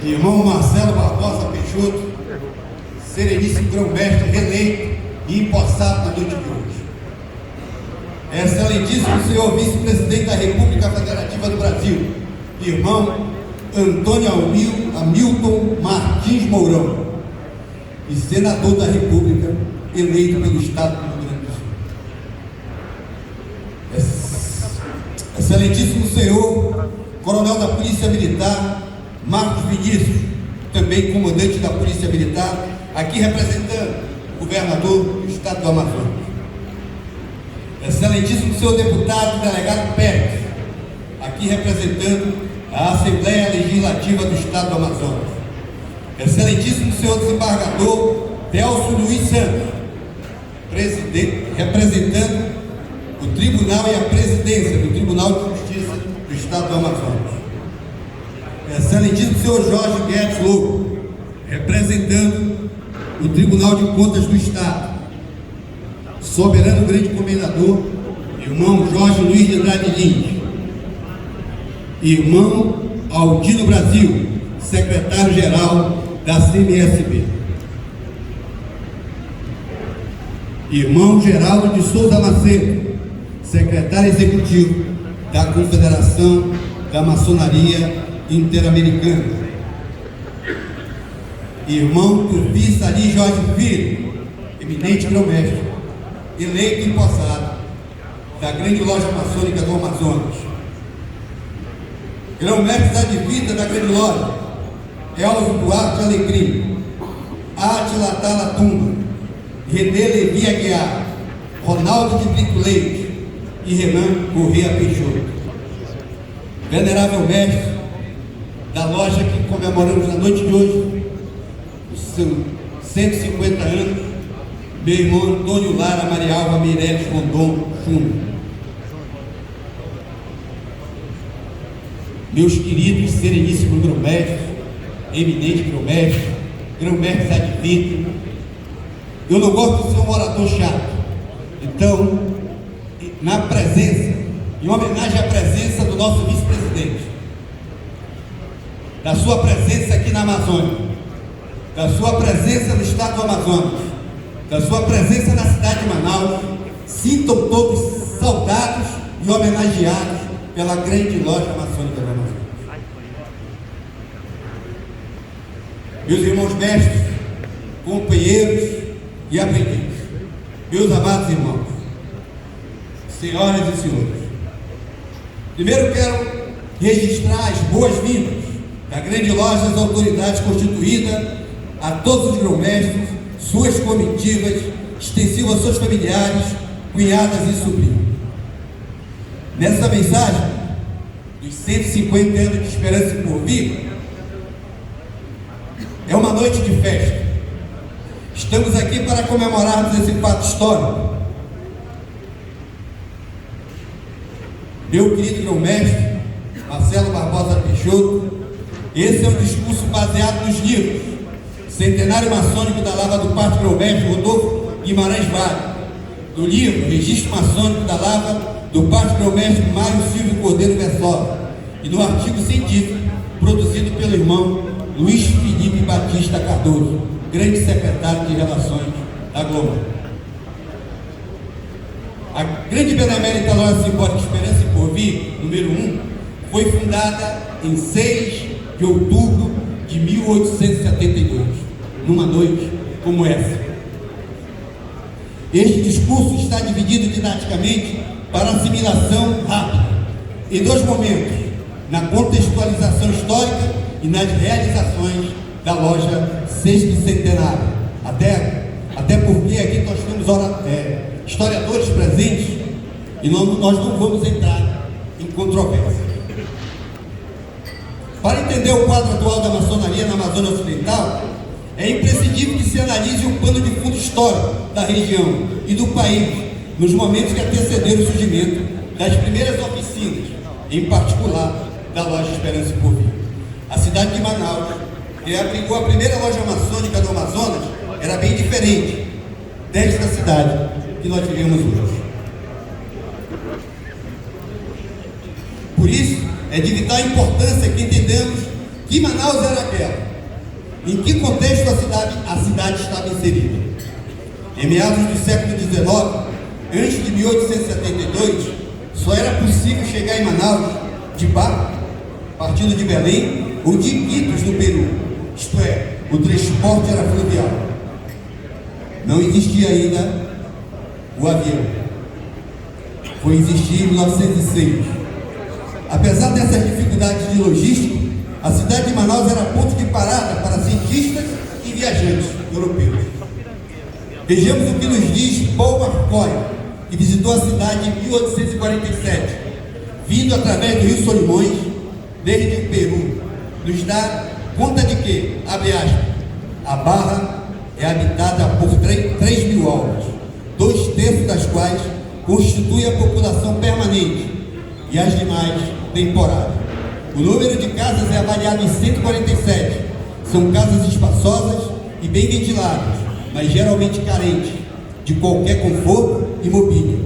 Irmão Marcelo Barbosa Peixoto, sereníssimo grão-mestre reeleito e empossado na noite de hoje. Excelentíssimo senhor vice-presidente da República Federativa do Brasil, irmão Antônio Hamilton Martins Mourão, e senador da República, eleito pelo Estado do Rio Grande do Sul. Excelentíssimo senhor coronel da Polícia Militar, Marcos Vinícius, também comandante da Polícia Militar, aqui representando o governador do Estado do Amazonas. Excelentíssimo senhor deputado delegado Pérez, aqui representando a Assembleia Legislativa do Estado do Amazonas. Excelentíssimo senhor desembargador Delcio Luiz Santos, representando o Tribunal e a Presidência do Tribunal de Justiça do Estado do Amazonas. Excelentíssimo senhor Jorge Guedes Lobo, representando o Tribunal de Contas do Estado. Soberano grande comendador, irmão Jorge Luiz de Andrade Lins. Irmão Aldino Brasil, secretário-geral da CMSB. Irmão Geraldo de Souza Macedo, secretário executivo da Confederação da Maçonaria Interamericana. Irmão Tupi Sali Jorge Filho, eminente grão-mestre, eleito e empossado da grande loja maçônica do Amazonas. Grão-mestres advinda da grande loja, Elzo Duarte Alegria, Átila Tala Tumba, René Levi Aguiar, Ronaldo de Brito Leite e Renan Corrêa Peixoto. Venerável mestre da loja que comemoramos na noite de hoje, os seus 150 anos, meu irmão Antônio Lara Marialva Meirelles Rondon Júnior. Meus queridos sereníssimos grão-mestres, eminente grão-mestre, grão-mestres advindos, eu não gosto de ser um orador chato, então, na presença, em homenagem à presença do nosso vice-presidente, da sua presença aqui na Amazônia, da sua presença no estado do Amazonas, da sua presença na cidade de Manaus, sintam todos saudados e homenageados pela grande loja maçônica do Amazonas. Meus irmãos mestres, companheiros e aprendizes, meus amados irmãos, senhoras e senhores, primeiro quero registrar as boas-vindas da grande loja das autoridades constituída a todos os grão-mestres, suas comitivas, extensivo a seus familiares, cunhadas e sobrinhos. Nessa mensagem dos 150 anos de Esperança e Porvir, é uma noite de festa. Estamos aqui para comemorarmos esse fato histórico. Meu querido grão-mestre Marcelo Barbosa Peixoto, esse é um discurso baseado nos livros Centenário Maçônico da Lava do Parto Grão-mestre Rodolfo Guimarães Vale, do livro Registro Maçônico da Lava do Parto Grão-mestre Mário Silvio Cordeiro Versosa, e no artigo científico produzido pelo irmão Luiz Felipe Batista Cardoso, grande secretário de Relações da Globo. A grande benemérita loja simbólica Esperança e Porvir, número 1, foi fundada em 6 de outubro de 1872, numa noite como essa. Este discurso está dividido didaticamente para assimilação rápida, em 2 momentos, na contextualização histórica e nas realizações da loja sexto-centenária. Até porque aqui nós temos historiadores presentes e nós não vamos entrar em controvérsia. Para entender o quadro atual da maçonaria na Amazônia Ocidental, é imprescindível que se analise o pano de fundo histórico da região e do país nos momentos que antecederam o surgimento das primeiras oficinas, em particular da loja Esperança e Porvir. A cidade de Manaus, que abrigou a primeira loja maçônica do Amazonas, era bem diferente desta cidade que nós vivemos hoje. Por isso, é de vital importância que entendamos Que Manaus era aquela? Em que contexto a cidade estava inserida? Em meados do século XIX, antes de 1872, só era possível chegar em Manaus de barco, partindo de Belém ou de Iquitos, no Peru. Isto é, o transporte era fluvial. Não existia ainda o avião. Foi existir em 1906. Apesar dessas dificuldades de logística, a cidade de Manaus era ponto de parada para cientistas e viajantes europeus. Vejamos o que nos diz Paul McCoy, que visitou a cidade em 1847, vindo através do Rio Solimões, desde o Peru. Nos dá conta de que, abre aspas, a Barra é habitada por 3.000 almas, 2/3 das quais constituem a população permanente e as demais temporárias. O número de casas é avaliado em 147. São casas espaçosas e bem ventiladas, mas geralmente carentes de qualquer conforto e mobília.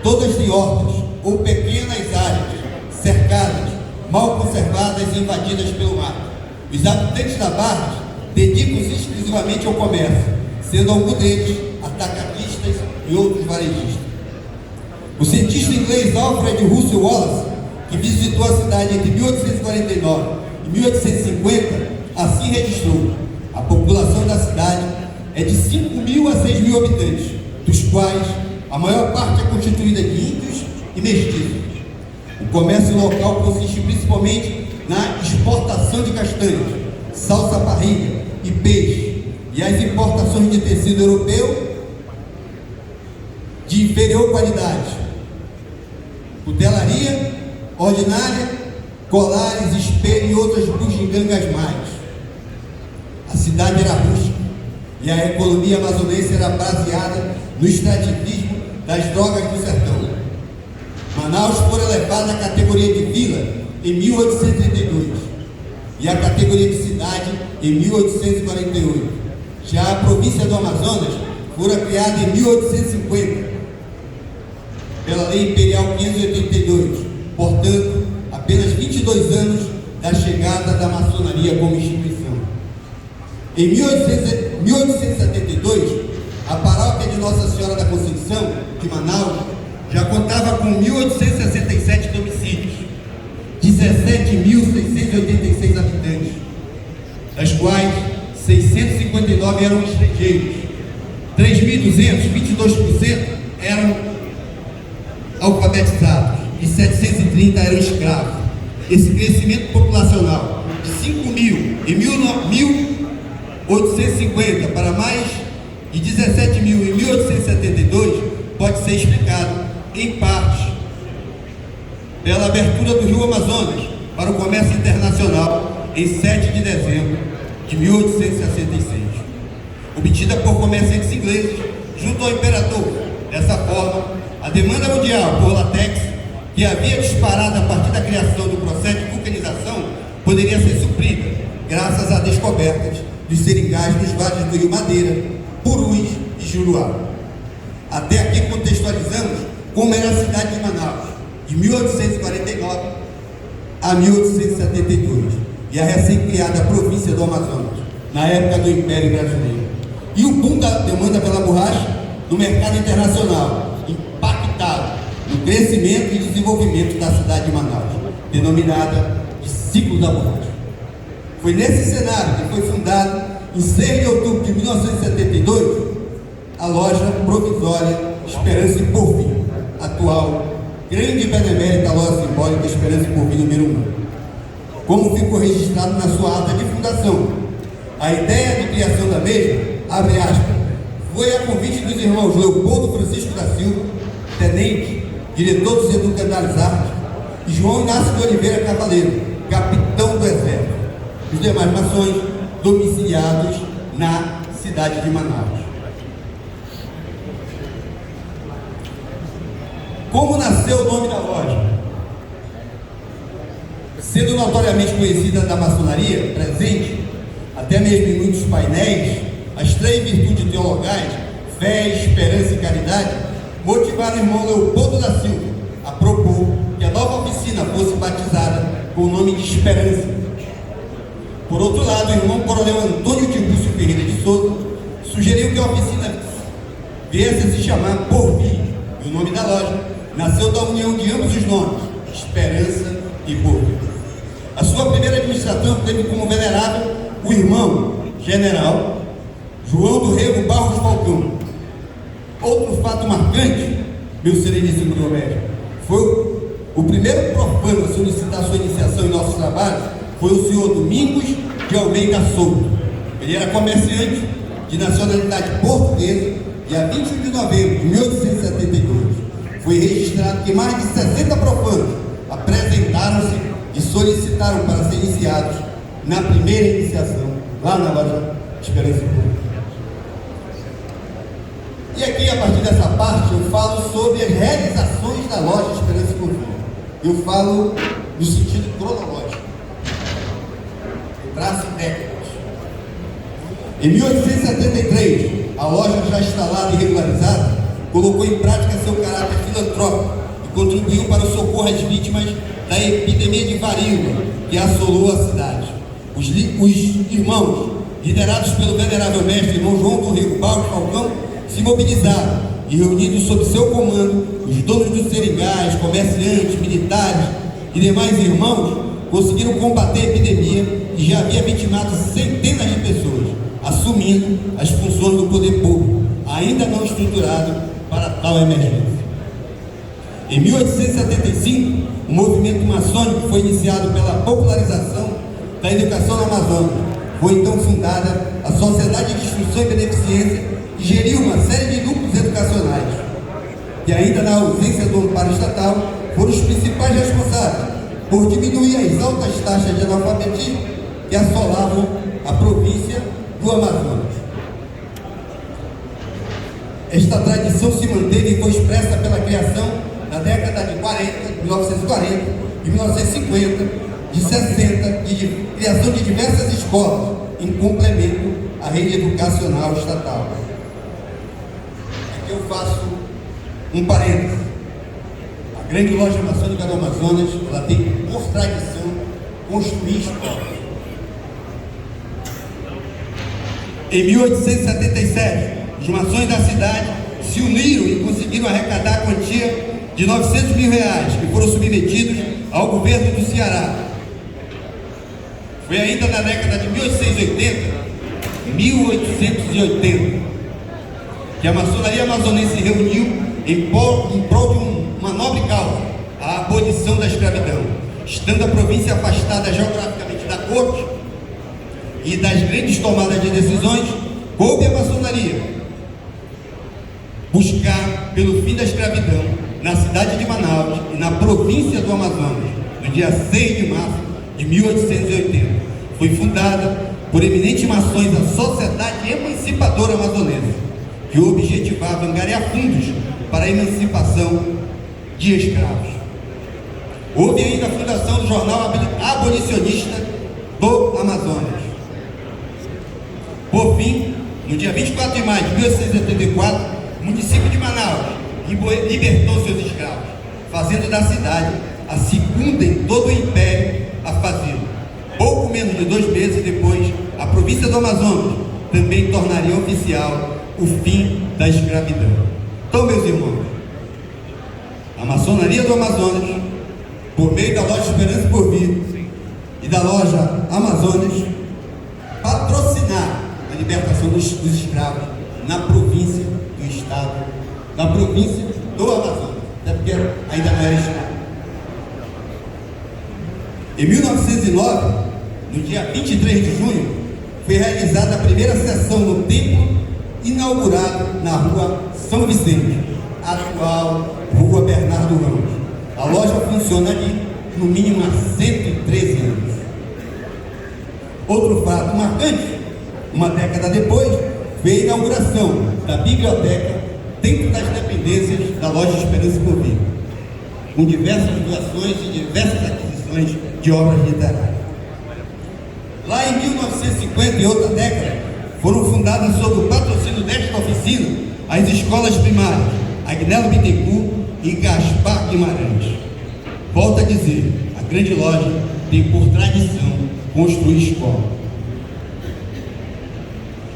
Todas têm hortas ou pequenas áreas cercadas, mal conservadas e invadidas pelo mar. Os habitantes da Barra dedicam-se exclusivamente ao comércio, sendo alguns deles atacadistas e outros varejistas. O cientista inglês Alfred Russel Wallace, que visitou a cidade entre 1849 e 1850, assim registrou: a população da cidade é de 5.000 a 6.000 habitantes, dos quais a maior parte é constituída de índios e mestiços. O comércio local consiste principalmente na exportação de castanhas, salsa parrilha e peixe, e as importações de tecido europeu de inferior qualidade, cutelaria ordinária, colares, espelho e outras bugigangas mais. A cidade era rústica e a economia amazonense era baseada no extrativismo das drogas do sertão. Manaus foi elevada à categoria de vila em 1832 e à categoria de cidade em 1848. Já a província do Amazonas fora criada em 1850 pela Lei Imperial 582, portanto, apenas 22 anos da chegada da maçonaria como instituição. Em 1872, a paróquia de Nossa Senhora da Conceição, de Manaus, já contava com 1.867 domicílios, 17.686 habitantes, das quais 659 eram estrangeiros, 3.200, 22% eram alfabetizados e 730 eram escravos. Esse crescimento populacional de 5.000 em 1850 para mais de 17.000 em 1872 pode ser explicado, em parte, pela abertura do Rio Amazonas para o comércio internacional em 7 de dezembro de 1866, obtida por comerciantes ingleses junto ao imperador. Dessa forma, a demanda mundial por látex, que havia disparado a partir da criação do processo de vulcanização, poderia ser suprida, graças a descobertas dos seringais nos vales do Rio Madeira, Purus e Juruá. Até aqui contextualizamos como era a cidade de Manaus, de 1849 a 1872, e a recém-criada província do Amazonas, na época do Império Brasileiro. E o boom da demanda pela borracha no mercado internacional, impactado no crescimento e desenvolvimento da cidade de Manaus, denominada de Ciclo da Borracha. Foi nesse cenário que foi fundado, em 6 de outubro de 1972, a loja provisória Esperança e Porvir, atual grande e benemérita loja simbólica Esperança e Porvir número 1. Como ficou registrado na sua ata de fundação, a ideia de criação da mesma, abre aspas, foi a convite dos irmãos Leopoldo Francisco da Silva, tenente, diretor dos Educandários Artes, e João Inácio de Oliveira Cavaleiro, capitão do Exército, os demais maçons domiciliados na cidade de Manaus. Como nasceu o nome da loja? Sendo notoriamente conhecida da maçonaria, presente, até mesmo em muitos painéis, as 3 virtudes teologais, fé, esperança e caridade, motivaram o irmão Leopoldo da Silva a propor que a nova oficina fosse batizada com o nome de Esperança. Por outro lado, o irmão Coronel Antônio Tibúrcio Ferreira de Souza sugeriu que a oficina viesse a se chamar Porvir, e o nome da loja nasceu da união de ambos os nomes, Esperança e Porvir. A sua primeira administração teve como venerável o irmão general João do Rego Barros Falcão. Outro fato marcante, meu sereníssimo doméstico, foi o primeiro profano a solicitar sua iniciação em nossos trabalhos, foi o senhor Domingos de Almeida Souto. Ele era comerciante de nacionalidade portuguesa e a 21 de novembro de 1872 foi registrado que mais de 60 profanos apresentaram-se e solicitaram para ser iniciados na primeira iniciação, lá na loja Esperança e Porvir. E aqui, a partir dessa parte, eu falo sobre as realizações da loja Esperança e Porvir. Eu falo no sentido cronológico. Eu traço décadas. Em 1873, a loja, já instalada e regularizada, colocou em prática seu caráter filantrópico e contribuiu para o socorro às vítimas da epidemia de varíola que assolou a cidade. Os irmãos, liderados pelo venerável mestre irmão João do Rego Barros Falcão, se mobilizaram e, reunidos sob seu comando, os donos dos seringais, comerciantes, militares e demais irmãos conseguiram combater a epidemia que já havia vitimado centenas de pessoas, assumindo as funções do poder público, ainda não estruturado para tal emergência. Em 1875, o movimento maçônico foi iniciado pela popularização da educação na Amazônia. Foi então fundada a Sociedade de Instrução e Beneficência, que geriu uma série de núcleos educacionais, que ainda na ausência do amparo estatal, foram os principais responsáveis por diminuir as altas taxas de analfabetismo que assolavam a província do Amazonas. Esta tradição se manteve e foi expressa pela criação, na década de 1940 e 1950, de 60, de criação de diversas escolas, em complemento à rede educacional estatal. Aqui eu faço um parênteses. A grande loja maçônica do Amazonas, ela tem por tradição construir escolas. Em 1877, os maçons da cidade se uniram e conseguiram arrecadar a quantia de R$900 mil, que foram submetidos ao governo do Ceará. Foi ainda na década de 1880, que a maçonaria amazonense se reuniu em prol de uma nobre causa, a abolição da escravidão. Estando a província afastada geograficamente da corte e das grandes tomadas de decisões, coube a maçonaria buscar pelo fim da escravidão na cidade de Manaus e na província do Amazonas, no dia 6 de março de 1880. Foi fundada por eminentes maçons a Sociedade Emancipadora Amazonense, que objetivava angariar fundos para a emancipação de escravos. Houve ainda a fundação do jornal abolicionista do Amazonas. Por fim, no dia 24 de maio de 1884, o município de Manaus libertou seus escravos, fazendo da cidade a segunda em todo o império a fazê-lo. Pouco menos de 2 meses depois, a província do Amazonas também tornaria oficial o fim da escravidão. Então, meus irmãos, a maçonaria do Amazonas, por meio da loja Esperança e Porvir e da loja Amazonas, patrocinar a libertação dos escravos na província do estado, na província do Amazonas, até porque ainda não era estado. Em 1909, no dia 23 de junho, foi realizada a primeira sessão no templo inaugurado na rua São Vicente, atual rua Bernardo Ramos. A loja funciona ali no mínimo há 113 anos. Outro fato marcante, uma década depois, foi a inauguração da biblioteca dentro das dependências da loja Esperança e Porvir, com diversas doações e diversas aquisições de obras literárias. Lá em 1950 e outra década, foram fundadas sob o patrocínio desta oficina as escolas primárias Agnello Bittencourt e Gaspar Guimarães. Volto a dizer, a grande loja tem por tradição construir escola.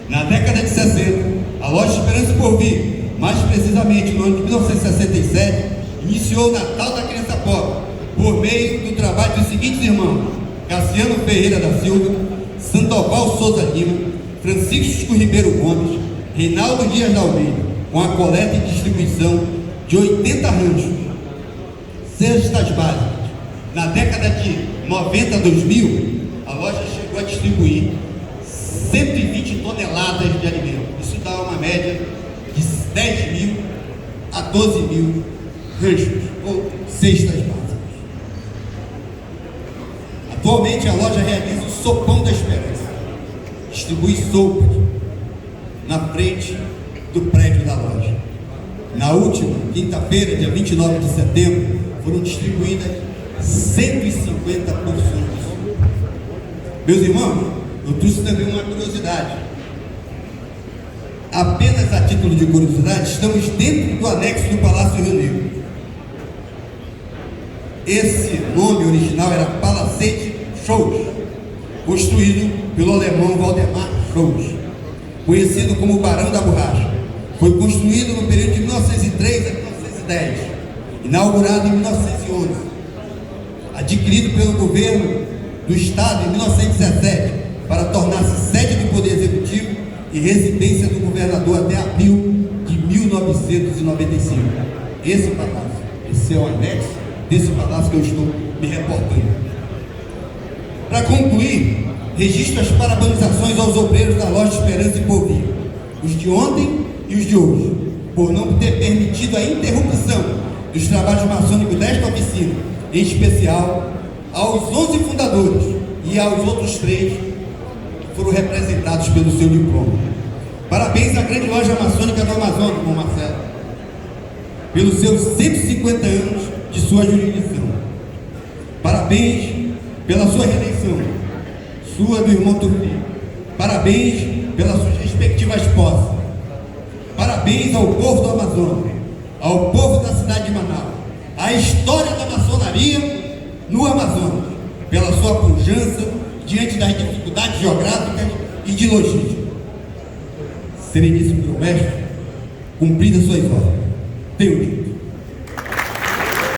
Na década de 60, a loja Esperança e Porvir, mais precisamente no ano de 1967, iniciou o Natal da Criança Pobre, por meio do trabalho dos seguintes irmãos: Cassiano Ferreira da Silva, Sandoval Souza Lima, Francisco Ribeiro Gomes, Reinaldo Dias da Almeida, com a coleta e distribuição de 80 ranchos, cestas básicas. Na década de 90 a 2000, a loja chegou a distribuir 120 toneladas de alimento. Isso dá uma média de 10 mil a 12 mil ranchos ou cestas básicas. Atualmente a loja realiza o Sopão da Esperança, distribui sopas na frente do prédio da loja. Na última quinta-feira, dia 29 de setembro, foram distribuídas 150 porções de sopa. Meus irmãos, eu trouxe também uma curiosidade. Apenas a título de curiosidade, estamos dentro do anexo do Palácio Rio Negro. Esse nome original era Palacete Scholz, construído pelo alemão Waldemar Scholz, conhecido como Barão da Borracha. Foi construído no período de 1903 a 1910, inaugurado em 1911, adquirido pelo governo do Estado em 1917, para tornar-se sede do Poder Executivo e residência do governador até abril de 1995. Esse palácio, esse é o anexo desse palácio que eu estou me reportando. Para concluir, registro as parabenizações aos obreiros da loja Esperança e Porvir, os de ontem e os de hoje, por não ter permitido a interrupção dos trabalhos maçônicos desta oficina, em especial aos 11 fundadores e aos outros 3 que foram representados pelo seu diploma. Parabéns à grande loja maçônica do Amazonas, irmão Marcelo, pelos seus 150 anos de sua jurisdição. Parabéns pela sua reeleição, sua do irmão Tupi. Parabéns pelas suas respectivas posses. Parabéns ao povo do Amazonas, ao povo da cidade de Manaus, à história da maçonaria no Amazonas, pela sua pujança diante das dificuldades geográficas e de logística. Sereníssimo meu mestre, cumprida suas ordens. Tenho dito.